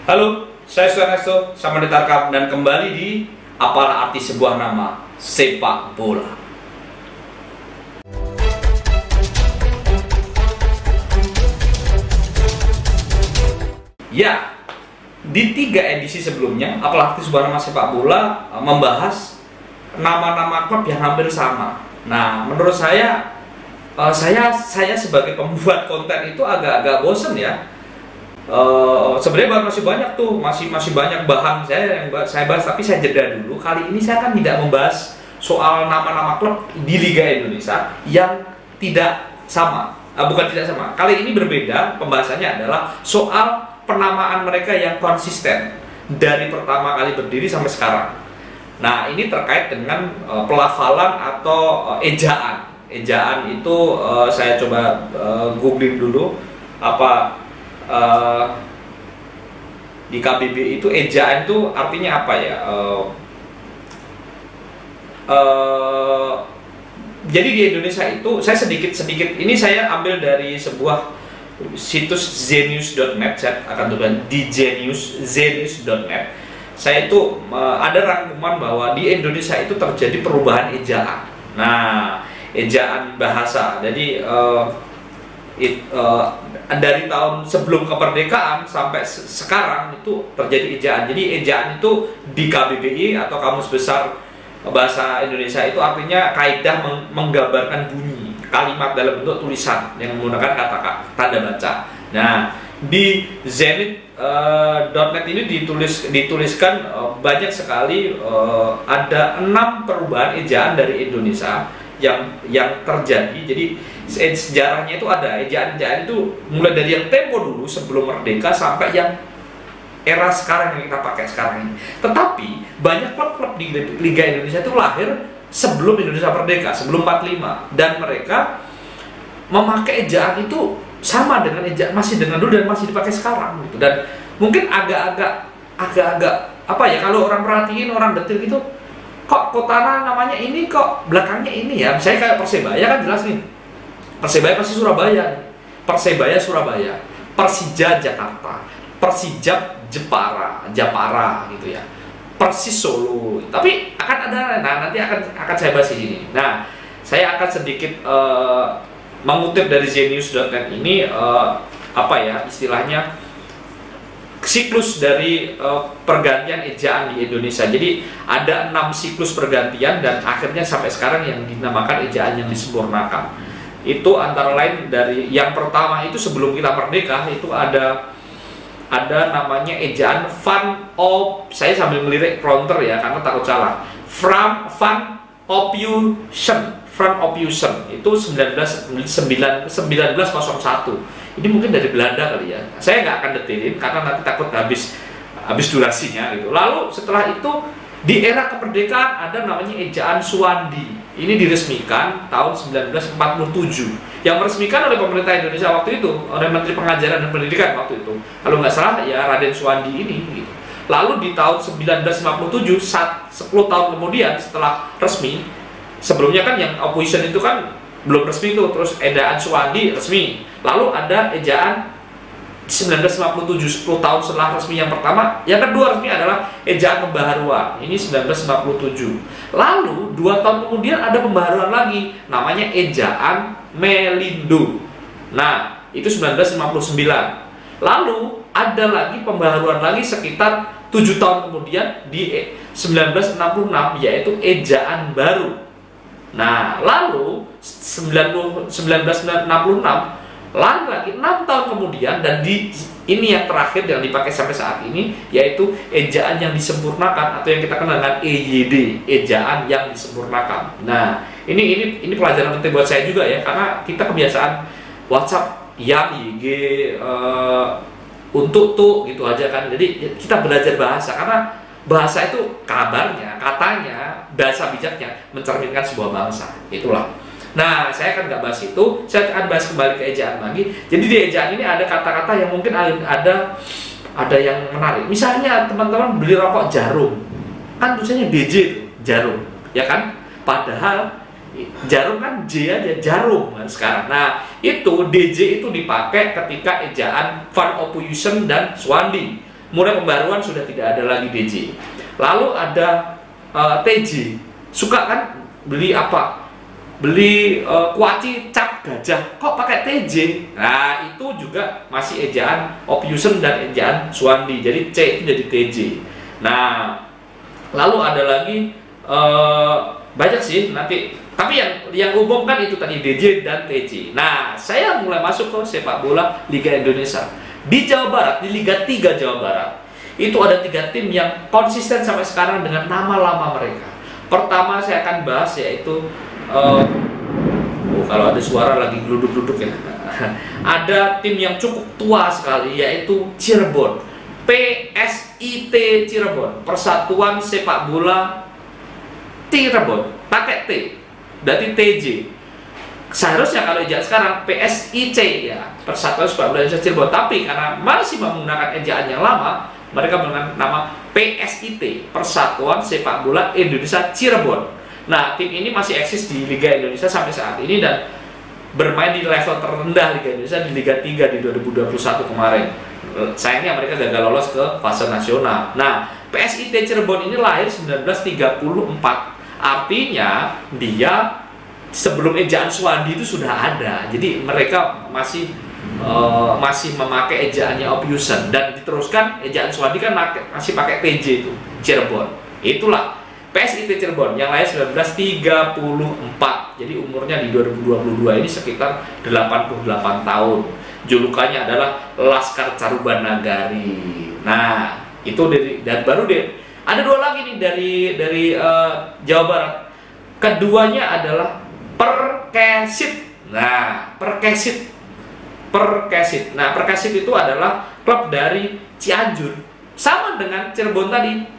Halo, saya Suarnesto, sama Tarkam dan kembali di Apalah Arti Sebuah Nama Sepak Bola. Ya, di 3 edisi sebelumnya Apalah Arti Sebuah Nama Sepak Bola membahas nama-nama klub yang hampir sama. Nah, menurut saya sebagai pembuat konten itu agak-agak bosen ya. Sebenarnya masih banyak tuh, masih banyak bahan saya yang saya bahas, tapi saya jeda dulu. Kali ini saya kan tidak membahas soal nama-nama klub di Liga Indonesia yang tidak sama. Bukan tidak sama. Kali ini berbeda. Pembahasannya adalah soal penamaan mereka yang konsisten dari pertama kali berdiri sampai sekarang. Nah, ini terkait dengan pelafalan atau ejaan. Ejaan itu saya coba googling dulu apa di KBBI itu ejaan itu artinya apa ya? Jadi di Indonesia itu saya sedikit ini saya ambil dari sebuah situs zenius.net. Saya akan tuliskan di zenius.net. Saya itu ada rangkuman bahwa di Indonesia itu terjadi perubahan ejaan. Nah, ejaan bahasa. Jadi dari tahun sebelum kemerdekaan sampai sekarang itu terjadi ejaan. Jadi ejaan itu di KBBI atau Kamus Besar Bahasa Indonesia itu artinya kaidah menggambarkan bunyi kalimat dalam bentuk tulisan yang menggunakan kata tanda baca. Nah, di zenith.net ini dituliskan banyak sekali, ada 6 perubahan ejaan dari Indonesia yang terjadi. Jadi sejarahnya itu ada ejaan-ejaan itu mulai dari yang tempo dulu sebelum merdeka sampai yang era sekarang yang kita pakai sekarang ini. Tetapi banyak klub-klub di Liga Indonesia itu lahir sebelum Indonesia merdeka, sebelum 45, dan mereka memakai ejaan itu sama dengan ejaan masih dengan dulu dan masih dipakai sekarang gitu. Dan mungkin agak-agak apa ya, kalau orang perhatiin, orang detil gitu, kok Kotana namanya ini, kok belakangnya ini ya. Misalnya kayak Persebaya kan jelas nih, Persebaya pasti Surabaya, Persebaya Surabaya, Persija Jakarta, Persijap Japara gitu ya, Persis Solo. Tapi akan ada, nanti akan saya bahas di sini. Nah, saya akan sedikit mengutip dari zenius.net ini, apa ya istilahnya, siklus dari pergantian ejaan di Indonesia. Jadi ada 6 siklus pergantian dan akhirnya sampai sekarang yang dinamakan ejaan yang disempurnakan. Itu antara lain dari yang pertama itu sebelum kita merdeka itu ada namanya ejaan saya sambil melirik prompter ya karena takut salah. Van Ophusen itu 1901. Ini mungkin dari Belanda kali ya. Saya nggak akan detailin karena nanti takut habis durasinya gitu. Lalu setelah itu di era kemerdekaan ada namanya ejaan Suwandi. Ini diresmikan tahun 1947. Yang meresmikan oleh pemerintah Indonesia waktu itu, oleh Menteri Pengajaran dan Pendidikan waktu itu. Kalau nggak salah ya Raden Suwandi ini gitu. Lalu di tahun 1957, 10 tahun kemudian setelah resmi, sebelumnya kan yang opposition itu kan belum resmi tuh, terus ejaan Suwandi resmi. Lalu ada ejaan 1957, 10 tahun setelah resmi yang pertama. Yang kedua resmi adalah ejaan pembaharuan. Ini 1957. Lalu 2 tahun kemudian ada pembaharuan lagi, namanya ejaan Melindo. Nah, itu 1959. Lalu ada lagi pembaharuan lagi sekitar 7 tahun kemudian di 1966, yaitu ejaan baru. Nah, lalu 1966 lagi 6 tahun kemudian, dan ini yang terakhir yang dipakai sampai saat ini, yaitu ejaan yang disempurnakan atau yang kita kenal dengan EYD, ejaan yang disempurnakan. Nah, ini pelajaran penting buat saya juga ya, karena kita kebiasaan WhatsApp yang YG untuk tuh gitu aja kan. Jadi kita belajar bahasa, karena bahasa itu kabarnya, katanya, bahasa bijaknya mencerminkan sebuah bangsa. Itulah. Nah, saya akan nggak bahas itu, saya akan bahas kembali ke ejaan lagi. Jadi di ejaan ini ada kata-kata yang mungkin ada yang menarik. Misalnya teman-teman beli rokok Jarum, kan tulisannya DJ itu, Jarum, ya kan? Padahal Jarum kan J aja, Jarum kan sekarang. Nah, itu DJ itu dipakai ketika ejaan Van Ophusen dan Suwandi. mulai pembaruan sudah tidak ada lagi DJ. Lalu ada TJ. Suka kan beli apa? Beli kuaci cap gajah, kok pakai TJ? Nah, itu juga masih ejaan Opusens dan ejaan Suwandi. Jadi C itu jadi TJ. Nah, lalu ada lagi banyak sih nanti, tapi yang umum kan itu tadi DJ dan TJ. Nah, saya mulai masuk ke sepak bola Liga Indonesia. Di Jawa Barat, di Liga 3 Jawa Barat, itu ada 3 tim yang konsisten sampai sekarang dengan nama lama mereka. Pertama saya akan bahas yaitu kalau ada suara lagi geluduk-geluduk ya. Ada tim yang cukup tua sekali yaitu Cirebon. PSIT Cirebon, Persatuan Sepak Bola Cirebon, pakai T, berarti TJ. Seharusnya kalau ejaan sekarang PSIC ya, Persatuan Sepak Bola Indonesia Cirebon, tapi karena masih menggunakan ejaan yang lama, mereka menggunakan nama PSIT, Persatuan Sepak Bola Indonesia Cirebon. Nah, tim ini masih eksis di Liga Indonesia sampai saat ini dan bermain di level terendah Liga Indonesia di Liga 3 di 2021 kemarin. Sayangnya mereka gagal lolos ke fase nasional. Nah, PSIT Cirebon ini lahir 1934. Artinya dia sebelum ejaan Suwandi itu sudah ada. Jadi mereka masih memakai ejaannya Opusens dan diteruskan ejaan Suwandi kan masih pakai TJ itu Cirebon. Itulah PSIT Cirebon yang lahir 1934. Jadi umurnya di 2022 ini sekitar 88 tahun. Julukannya adalah Laskar Caruban Nagari. Nah, itu dan baru ada 2 lagi nih dari Jawa Barat. Keduanya adalah Perkesit. Nah, Perkesit. Nah, Perkesit itu adalah klub dari Cianjur. Sama dengan Cirebon tadi.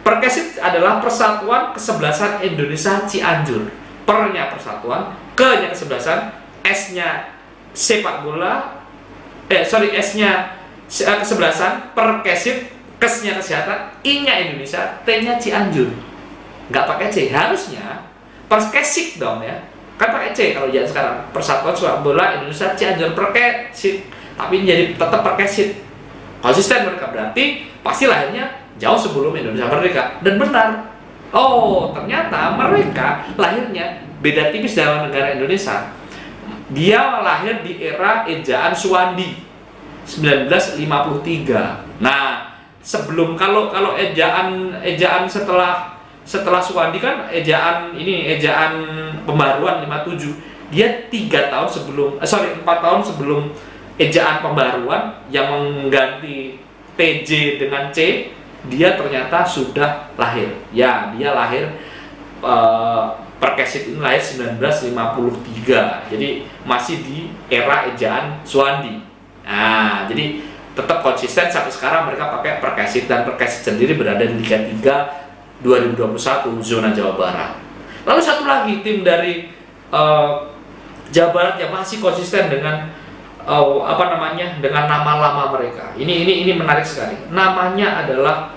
Perkesit adalah Persatuan Kesebelasan Indonesia Cianjur. Per-nya persatuan, ke-nya kesebelasan, S-nya sepak bola, S-nya kesebelasan, Perkesit, kes-nya kesehatan, I-nya Indonesia, T-nya Cianjur. Nggak pakai C, harusnya Perkesit dong ya. Kan pakai C kalau jangan sekarang. Persatuan Sepak Bola Indonesia Cianjur, Perkesit. Tapi jadi tetap Perkesit. Konsisten mereka, berarti pasti lahirnya jauh sebelum Indonesia merdeka. Dan benar. Oh, ternyata mereka lahirnya beda tipis dalam negara Indonesia. Dia lahir di era ejaan Suwandi 1953. Nah, sebelum kalau ejaan setelah Suwandi kan ejaan pembaruan 57. Dia 4 tahun sebelum ejaan pembaruan yang mengganti TJ dengan C, dia ternyata sudah lahir. Ya, dia lahir Perkesit ini lahir 1953. Jadi masih di era ejaan Suwandi. Nah, jadi tetap konsisten sampai sekarang mereka pakai Perkesit, dan Perkesit sendiri berada di Liga 3 2021 zona Jawa Barat. Lalu satu lagi tim dari Jawa Barat yang masih konsisten dengan dengan nama lama mereka. Ini menarik sekali. Namanya adalah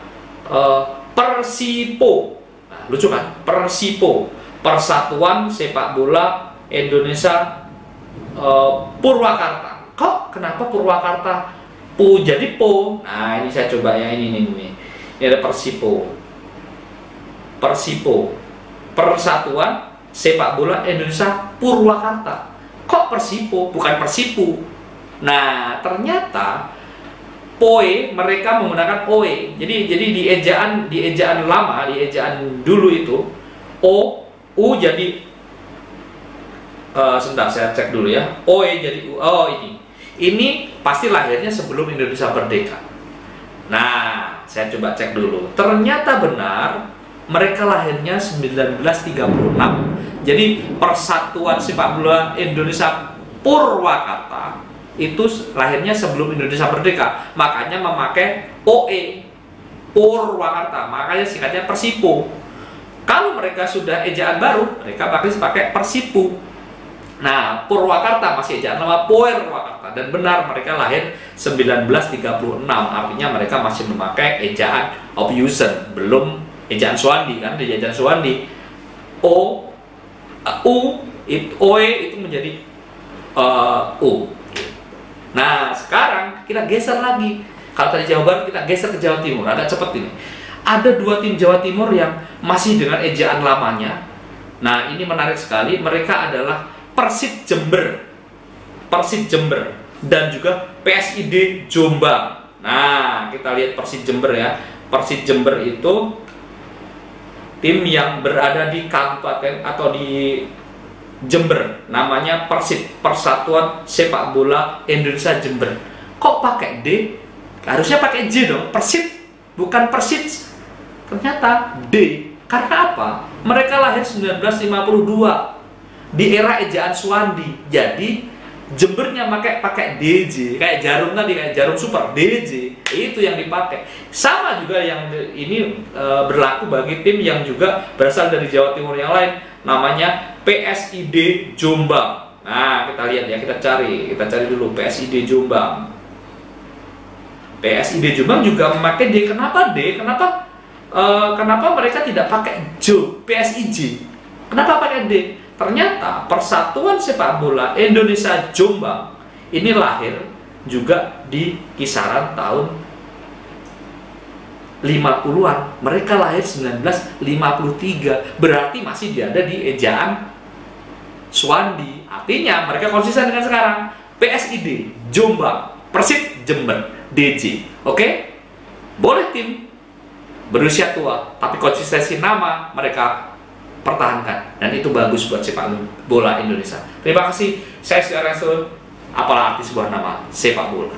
Persipo. Nah, lucu kan? Persipo, Persatuan Sepak Bola Indonesia Purwakarta. Kok kenapa Purwakarta jadi Po? Nah, ini saya coba ya, ini ada Persipo. Persatuan Sepak Bola Indonesia Purwakarta. Kok Persipo bukan Persipu? Nah, ternyata POE mereka menggunakan OE. Jadi di ejaan lama, di ejaan dulu itu U jadi sebentar saya cek dulu ya. OE jadi U. Oh, ini pasti lahirnya sebelum Indonesia merdeka. Nah, saya coba cek dulu. Ternyata benar, mereka lahirnya 1936. Jadi Persatuan Sepak Bola Indonesia Purwakarta itu lahirnya sebelum Indonesia merdeka, makanya memakai OE, Purwakarta, makanya singkatnya Persipo. Kalau mereka sudah ejaan baru, mereka pakai Persipu. Nah, Purwakarta masih ejaan lama Purwakarta, dan benar mereka lahir 1936, artinya mereka masih memakai ejaan Opusens, belum ejaan Suwandi kan. Di ejaan Suwandi OE itu menjadi U. Nah, sekarang kita geser lagi Kalau tadi Jawa Barat, kita geser ke Jawa Timur, agak cepet ini. Ada 2 tim Jawa Timur yang masih dengan ejaan lamanya. Nah, ini menarik sekali. Mereka adalah Persid Jember, dan juga PSID Jombang. Nah, kita lihat Persid Jember ya. Persid Jember itu tim yang berada di kabupaten atau di Jember, namanya Persid, Persatuan Sepak Bola Indonesia Jember. Kok pakai D? Harusnya pakai J dong, Persid, bukan Persid. Ternyata D. Karena apa? Mereka lahir 1952 di era ejaan Suwandi. Jadi Jembernya pakai DJ, kayak jarum tadi, kayak jarum super, DJ itu yang dipakai. Sama juga yang ini berlaku bagi tim yang juga berasal dari Jawa Timur yang lain, namanya PSID Jombang. Nah, kita lihat ya, kita cari dulu PSID Jombang. PSID Jombang juga memakai D. Kenapa D? Kenapa mereka tidak pakai PSIJ? Kenapa pakai D? Ternyata Persatuan Sepak Bola Indonesia Jombang ini lahir juga di kisaran tahun 50-an. Mereka lahir 1953, berarti masih ada di ejaan Suwandi. Artinya mereka konsisten dengan sekarang. PSID Jombang, Persid Jember, DJ. Oke? Boleh tim berusia tua, tapi konsistensi nama mereka pertahankan, dan itu bagus buat sepak bola Indonesia. Terima kasih, saya Ernesto. Apalah arti sebuah nama sepak bola?